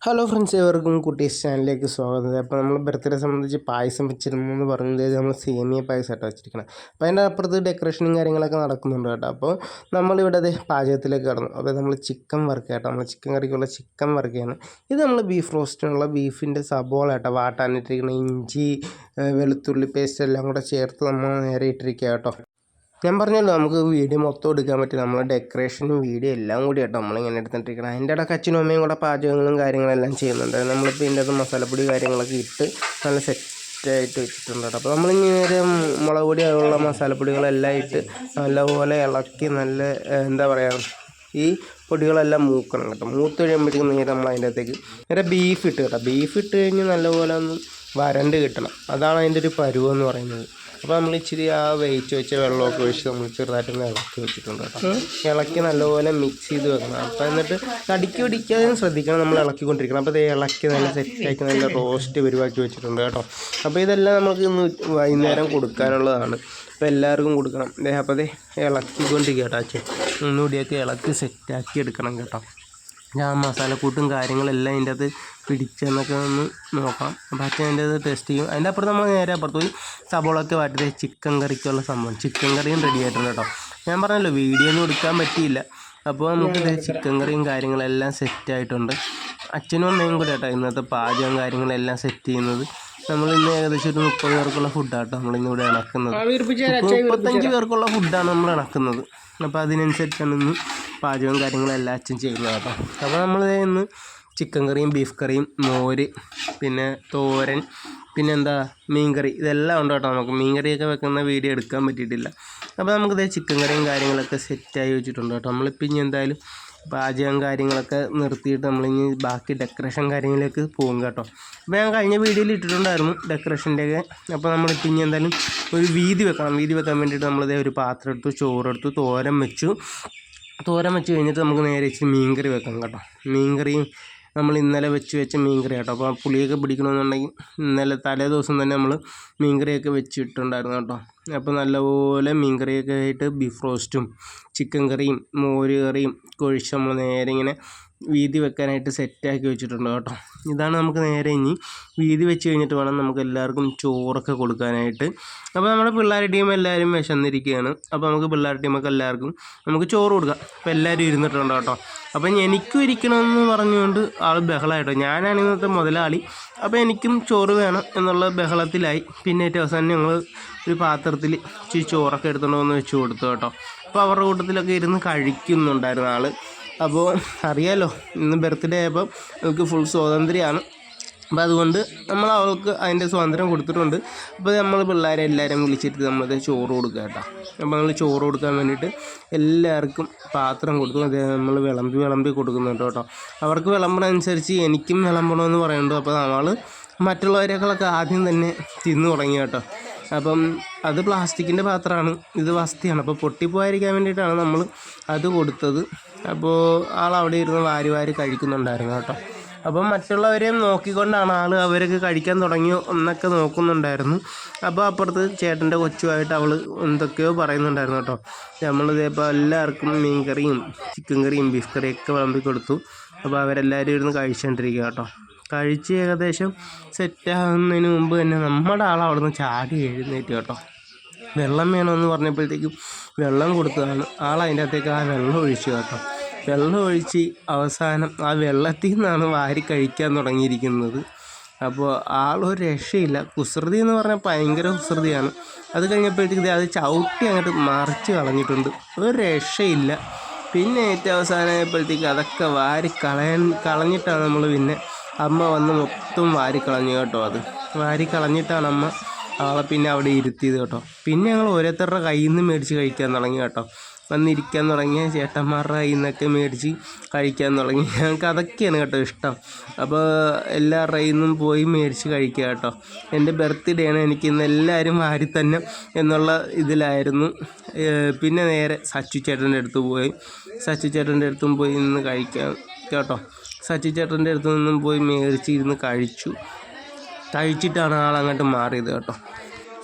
Hello friends, ഏവർക്കും കുട്ടീസ് ചാനലിലേക്ക് സ്വാഗതം. അപ്പോൾ നമ്മൾ ബർത്ത്ഡേ സംബന്ധിച്ച് പായസം വെച്ചിരുന്നു എന്ന് പറഞ്ഞത് നമ്മൾ സേമിയ പായസമായിട്ട് വെച്ചിരിക്കണം. അപ്പോൾ അതിൻ്റെ അപ്പുറത്ത് ഡെക്കറേഷനും കാര്യങ്ങളൊക്കെ നടക്കുന്നുണ്ട് കേട്ടോ. അപ്പോൾ നമ്മളിവിടെ അത് പാചകത്തിലേക്ക് കടന്നു. അപ്പോൾ നമ്മൾ ചിക്കൻ വർക്ക് കേട്ടോ, നമ്മൾ ചിക്കൻ കറിക്കുള്ള ചിക്കൻ വർക്കാണ് ഇത്. നമ്മൾ ബീഫ് റോസ്റ്റിനുള്ള ബീഫിൻ്റെ സബോള കേട്ടോ, വാട്ടാനിട്ടിരിക്കുന്ന ഇഞ്ചി വെളുത്തുള്ളി പേസ്റ്റ് എല്ലാം കൂടെ ചേർത്ത് നമ്മൾ നേരെ ഇട്ടിരിക്കുക കേട്ടോ. ഞാൻ പറഞ്ഞല്ലോ നമുക്ക് വീഡിയോ മൊത്തം എടുക്കാൻ പറ്റും. നമ്മൾ ഡെക്കറേഷനും വീഡിയോ എല്ലാം കൂടി കേട്ടോ നമ്മളിങ്ങനെ എടുത്തിട്ടിരിക്കണം. അതിൻ്റെ ഇടയ്ക്ക് അച്ഛനും അമ്മയും കൂടെ പാചകങ്ങളും കാര്യങ്ങളെല്ലാം ചെയ്യുന്നുണ്ട്. നമ്മളിപ്പോൾ ഇതിൻ്റെ അത് മസാലപ്പൊടി കാര്യങ്ങളൊക്കെ ഇട്ട് നല്ല സെറ്റായിട്ട് വെച്ചിട്ടുണ്ട് കേട്ടോ. അപ്പോൾ നമ്മളിങ്ങനെ മുളക് പൊടി അതുള്ള മസാലപ്പൊടികളെല്ലാം ഇട്ട് നല്ലപോലെ ഇളക്കി നല്ല എന്താ പറയുക, ഈ പൊടികളെല്ലാം മൂക്കണം കേട്ടോ. മൂത്ത് കഴിയുമ്പോഴത്തേക്കും നേരെ നമ്മൾ അതിൻ്റെ അകത്തേക്ക് നേരെ ബീഫ് ഇട്ട് കേട്ടോ. ബീഫ് ഇട്ട് കഴിഞ്ഞ് നല്ലപോലെ ഒന്ന് വരണ്ട് കിട്ടണം. അതാണ് അതിൻ്റെ ഒരു പരുവെന്ന് പറയുന്നത്. അപ്പോൾ നമ്മൾ ഇച്ചിരി ആ വേവിച്ച് വെച്ച വെള്ളമൊക്കെ ഒഴിച്ച് നമ്മൾ ചെറുതായിട്ടൊന്ന് ഇളക്കി വെച്ചിട്ടുണ്ട് കേട്ടോ. ഇളക്കി നല്ലപോലെ മിക്സ് ചെയ്ത് വെക്കണം. അപ്പോൾ എന്നിട്ട് തടിക്ക് പിടിക്കാതെ ശ്രദ്ധിക്കണം, നമ്മൾ ഇളക്കിക്കൊണ്ടിരിക്കണം. അപ്പോൾ ഇത് ഇളക്കി നല്ല സെറ്റാക്കി നല്ല റോസ്റ്റ് പരിവാക്കി വെച്ചിട്ടുണ്ട് കേട്ടോ. അപ്പോൾ ഇതെല്ലാം നമുക്ക് ഇന്ന് വൈകുന്നേരം കൊടുക്കാനുള്ളതാണ്. അപ്പോൾ എല്ലാവർക്കും കൊടുക്കണം. അപ്പോൾ അത് ഇളക്കിക്കൊണ്ടിരിക്കുക കേട്ടോ. അച്ഛൻ ഒന്നുകൂടിയൊക്കെ ഇളക്കി സെറ്റാക്കി എടുക്കണം കേട്ടോ. ഞാൻ മസാലക്കൂട്ടും കാര്യങ്ങളെല്ലാം അതിൻ്റെ അത് പിടിച്ചെന്നൊക്കെ ഒന്ന് നോക്കാം. അപ്പോൾ അച്ഛൻ അതിൻ്റെ അത് ടെസ്റ്റ് ചെയ്യും. അതിൻ്റെ അപ്പുറത്ത് നമ്മൾ നേരെ അപ്പുറത്ത് പോയി സബോളൊക്കെ വാട്ടിയത് ചിക്കൻ കറിക്കുള്ള സംഭവം, ചിക്കൻ കറിയും റെഡി ആയിട്ടുണ്ട് കേട്ടോ. ഞാൻ പറഞ്ഞല്ലോ വീഡിയോ ഒന്നും എടുക്കാൻ പറ്റിയില്ല. അപ്പോൾ നമുക്കിത് ചിക്കൻ കറിയും കാര്യങ്ങളെല്ലാം സെറ്റായിട്ടുണ്ട്. അച്ഛനും അമ്മയും കൂടെ കേട്ടോ ഇന്നത്തെ പാചകം കാര്യങ്ങളെല്ലാം സെറ്റ് ചെയ്യുന്നത്. നമ്മളിന്ന് ഏകദേശം ഒരു 30 പേർക്കുള്ള ഫുഡാട്ടോ നമ്മളിന്നിവിടെ ഇണക്കുന്നത്. 35 പേർക്കുള്ള ഫുഡാണ് നമ്മൾ ഇണക്കുന്നത്. അപ്പോൾ അതിനനുസരിച്ചാണ് ഇന്ന് പാചകവും കാര്യങ്ങളെല്ലാം അച്ഛൻ ചെയ്യുന്നത് കേട്ടോ. അപ്പോൾ നമ്മൾ ഇന്ന് ചിക്കൻ കറിയും ബീഫ് കറിയും മോര് പിന്നെ തോരൻ പിന്നെന്താ മീൻകറി ഇതെല്ലാം ഉണ്ട് കേട്ടോ. നമുക്ക് മീൻകറിയൊക്കെ വെക്കുന്ന വീഡിയോ എടുക്കാൻ പറ്റിയിട്ടില്ല. അപ്പോൾ നമുക്കിത് ചിക്കൻ കറിയും കാര്യങ്ങളൊക്കെ സെറ്റായി വെച്ചിട്ടുണ്ട് കേട്ടോ. നമ്മളിപ്പോൾ ഇനി എന്തായാലും പാചകം കാര്യങ്ങളൊക്കെ നിർത്തിയിട്ട് നമ്മളിനി ബാക്കി ഡെക്കറേഷൻ കാര്യങ്ങളിലേക്ക് പോകും കേട്ടോ. അപ്പോൾ ഞാൻ കഴിഞ്ഞ വീഡിയോയിൽ ഇട്ടിട്ടുണ്ടായിരുന്നു ഡെക്കറേഷൻ്റെയൊക്കെ. അപ്പോൾ നമ്മളിപ്പോൾ ഇനി എന്തായാലും ഒരു വീതി വെക്കണം. വീതി വെക്കാൻ വേണ്ടിയിട്ട് നമ്മളിതേ ഒരു പാത്രം എടുത്തു, ചോറെടുത്തു, തോരൻ വെച്ച് കഴിഞ്ഞിട്ട് നമുക്ക് നേരെ ഇച്ചിരി മീൻകറി വെക്കാം കേട്ടോ. മീൻകറിയും നമ്മൾ ഇന്നലെ വെച്ച മീൻകറി കേട്ടോ. അപ്പോൾ പുളിയൊക്കെ പിടിക്കണമെന്നുണ്ടെങ്കിൽ ഇന്നലെ തലേ ദിവസം തന്നെ നമ്മൾ മീൻകറിയൊക്കെ വെച്ചിട്ടുണ്ടായിരുന്നു കേട്ടോ. അപ്പോൾ നല്ലപോലെ മീൻകറിയൊക്കെ ആയിട്ട് ബീഫ് റോസ്റ്റും ചിക്കൻ കറിയും മോര് കറിയും കൊഴിച്ച് നമ്മൾ നേരെ ഇങ്ങനെ വീതി വെക്കാനായിട്ട് സെറ്റാക്കി വെച്ചിട്ടുണ്ട് കേട്ടോ. ഇതാണ് നമുക്ക് നേരെ ഇനി വീതി വെച്ച് കഴിഞ്ഞിട്ട് വേണം നമുക്ക് എല്ലാവർക്കും ചോറൊക്കെ കൊടുക്കാനായിട്ട്. അപ്പോൾ നമ്മുടെ പിള്ളേർ ടീം എല്ലാവരും വിശന്നിരിക്കുകയാണ്. അപ്പോൾ നമുക്ക് പിള്ളേർ ടീമൊക്കെ എല്ലാവർക്കും നമുക്ക് ചോറ് കൊടുക്കാം. അപ്പോൾ എല്ലാവരും ഇരുന്നിട്ടുണ്ട് കേട്ടോ. അപ്പം എനിക്കും ഇരിക്കണമെന്ന് പറഞ്ഞുകൊണ്ട് ആൾ ബഹളമായിട്ടോ. ഞാനാണ് ഇന്നത്തെ മുതലാളി. അപ്പോൾ എനിക്കും ചോറ് വേണം എന്നുള്ള ബഹളത്തിലായി. പിന്നെ ഏറ്റവും അവസാനം ഞങ്ങൾ ഒരു പാത്രത്തിൽ ഇച്ചിരി ചോറൊക്കെ എടുത്തുകൊണ്ട് വന്ന് വെച്ച് കൊടുത്തു കേട്ടോ. അപ്പോൾ അവരുടെ കൂട്ടത്തിലൊക്കെ ഇരുന്ന് കഴിക്കുന്നുണ്ടായിരുന്നു ആൾ. അപ്പോൾ അറിയാലോ ഇന്ന് ബർത്ത്ഡേ ആയപ്പോൾ നമുക്ക് ഫുൾ സ്വാതന്ത്ര്യമാണ്. അപ്പോൾ അതുകൊണ്ട് നമ്മൾ അവൾക്ക് അതിൻ്റെ സ്വാതന്ത്ര്യം കൊടുത്തിട്ടുണ്ട്. അപ്പോൾ നമ്മൾ പിള്ളേരെ എല്ലാവരും വിളിച്ചിട്ട് നമ്മളത് ചോറ് കൊടുക്കുക കേട്ടോ. അപ്പോൾ നമ്മൾ ചോറ് കൊടുക്കാൻ വേണ്ടിയിട്ട് എല്ലാവർക്കും പാത്രം കൊടുത്തു. അത് നമ്മൾ വിളമ്പി കൊടുക്കുന്നുണ്ട് കേട്ടോ. അവർക്ക് വിളമ്പണമനുസരിച്ച് എനിക്കും വിളമ്പണമെന്ന് പറയുന്നുണ്ട്. അപ്പോൾ നമ്മൾ മറ്റുള്ളവരെക്കാളൊക്കെ ആദ്യം തന്നെ തിന്നു തുടങ്ങി കേട്ടോ. അപ്പം അത് പ്ലാസ്റ്റിക്കിൻ്റെ പാത്രമാണ്, ഇത് വസ്തിയാണ്. അപ്പോൾ പൊട്ടിപ്പോയിരിക്കാൻ വേണ്ടിയിട്ടാണ് നമ്മൾ അത് കൊടുത്തത്. അപ്പോൾ ആളവിടെ ഇരുന്ന് വാരി കഴിക്കുന്നുണ്ടായിരുന്നു കേട്ടോ. അപ്പം മറ്റുള്ളവരെയും നോക്കിക്കൊണ്ടാണ് അവരൊക്കെ കഴിക്കാൻ തുടങ്ങിയോ എന്നൊക്കെ നോക്കുന്നുണ്ടായിരുന്നു. അപ്പോൾ അപ്പുറത്ത് ചേട്ടൻ്റെ കൊച്ചുമായിട്ട് അവൾ എന്തൊക്കെയോ പറയുന്നുണ്ടായിരുന്നു കേട്ടോ. നമ്മളിതേപ്പോൾ എല്ലാവർക്കും മീൻ കറിയും ചിക്കൻ കറിയും ബീഫ് കറിയൊക്കെ വിളമ്പി കൊടുത്തു. അപ്പോൾ അവരെല്ലാവരും ഇരുന്ന് കഴിച്ചുകൊണ്ടിരിക്കുക കേട്ടോ. കഴിച്ച് ഏകദേശം സെറ്റാകുന്നതിന് മുമ്പ് തന്നെ നമ്മുടെ അവിടെ നിന്ന് ചാടി എഴുന്നേറ്റ് കേട്ടോ. വെള്ളം വേണമെന്ന് പറഞ്ഞപ്പോഴത്തേക്കും വെള്ളം കൊടുത്തതാണ്. അതിൻ്റെ അകത്തേക്ക് ആ വെള്ളം ഒഴിച്ചു കേട്ടോ. വെള്ളം ഒഴിച്ച് അവസാനം ആ വെള്ളത്തിൽ നിന്നാണ് വാരി കഴിക്കാൻ തുടങ്ങിയിരിക്കുന്നത്. അപ്പോൾ ആളൊരു രക്ഷയില്ല. കുസൃതി എന്ന് പറഞ്ഞാൽ ഭയങ്കര കുസൃതിയാണ്. അത് കഴിഞ്ഞപ്പോഴത്തേക്ക് അത് ചവിട്ടി അങ്ങോട്ട് മറിച്ച് കളഞ്ഞിട്ടുണ്ട്. ഒരു രക്ഷയില്ല. പിന്നെ ഏറ്റവും അവസാനമായപ്പോഴത്തേക്ക് അതൊക്കെ കളഞ്ഞിട്ടാണ് നമ്മൾ പിന്നെ അമ്മ വന്ന് മൊത്തം വാരിക്കളഞ്ഞു കേട്ടോ. അത് വാരിക്കളഞ്ഞിട്ടാണ് അമ്മ ആളെ പിന്നെ അവിടെ ഇരുത്തിയത് കേട്ടോ. പിന്നെ ഞങ്ങൾ ഓരോരുത്തരുടെ കയ്യിൽ നിന്ന് മേടിച്ച് കഴിക്കാൻ തുടങ്ങി കേട്ടോ. വന്നിരിക്കാൻ തുടങ്ങിയ ചേട്ടന്മാരുടെ കയ്യിൽ നിന്നൊക്കെ മേടിച്ച് കഴിക്കാൻ തുടങ്ങി. ഞങ്ങൾക്ക് അതൊക്കെയാണ് കേട്ടോ ഇഷ്ടം. അപ്പോൾ എല്ലാവരുടെ കയ്യിൽ നിന്നും പോയി മേടിച്ച് കഴിക്കുക കേട്ടോ. എൻ്റെ ബർത്ത്ഡേ ആണ്, എനിക്കിന്ന് എല്ലാവരും വാരി തന്നെ എന്നുള്ള ഇതിലായിരുന്നു. പിന്നെ നേരെ സച്ചു ചേട്ടൻ്റെ അടുത്തും പോയി നിന്ന് കഴിക്കാം കേട്ടോ. സച്ചു ചേട്ടൻ്റെ അടുത്ത് നിന്നും പോയി മേടിച്ച് ഇരുന്ന് കഴിച്ചിട്ടാണ് ആളങ്ങോട്ട് മാറിയത് കേട്ടോ.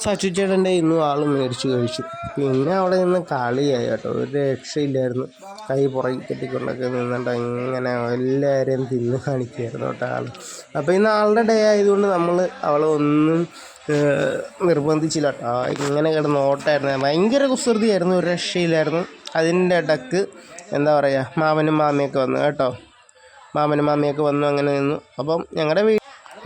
സച്ചു ചേട്ടൻ്റെ ഇന്നും ആൾ മേടിച്ച് കഴിച്ചു. പിന്നെ അവിടെ നിന്ന് കളിയായി കേട്ടോ, ഒരു രക്ഷയില്ലായിരുന്നു. കൈ പുറകെ കെട്ടിക്കൊണ്ടൊക്കെ നിന്നിട്ട് ഇങ്ങനെ എല്ലാവരെയും തിന്ന് കാണിക്കുമായിരുന്നു കേട്ടോ ആൾ. അപ്പോൾ ഇന്ന് ആളുടെ ഡേ ആയതുകൊണ്ട് നമ്മൾ അവളെ ഒന്നും നിർബന്ധിച്ചില്ല കേട്ടോ. ഇങ്ങനെ കിടന്ന് ഓട്ടമായിരുന്നു, ഭയങ്കര കുസൃതിയായിരുന്നു, ഒരു രക്ഷയില്ലായിരുന്നു. അതിൻ്റെ ഇടക്ക് എന്താ പറയുക, മാമനും മാമിയൊക്കെ വന്നു കേട്ടോ. മാമനും മാമിയൊക്കെ വന്നു, അങ്ങനെ നിന്നു. അപ്പം ഞങ്ങളുടെ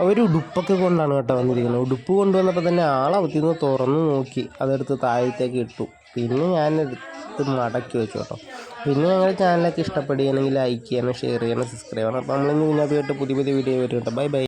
അവർ ഉടുപ്പൊക്കെ കൊണ്ടാണ് കേട്ടോ വന്നിരിക്കുന്നത്. ഉടുപ്പ് കൊണ്ടുവന്നപ്പോൾ തന്നെ ആളവത്തിന്ന് തുറന്ന് നോക്കി, അതെടുത്ത് താഴത്തേക്ക് ഇട്ടു. പിന്നെ ഞാനെടുത്ത് മടക്കി വെച്ചു കേട്ടോ. പിന്നെ ഞങ്ങളുടെ ചാനലൊക്കെ ഇഷ്ടപ്പെടുകയാണെങ്കിൽ ലൈക്ക് ചെയ്യണം, ഷെയർ ചെയ്യണം, സബ്സ്ക്രൈബ് ചെയ്യണം. അപ്പോൾ നമ്മളിന്ന് ഇതിനകത്ത് പുതിയ പുതിയ വീഡിയോ വരും കേട്ടോ. Bye bye.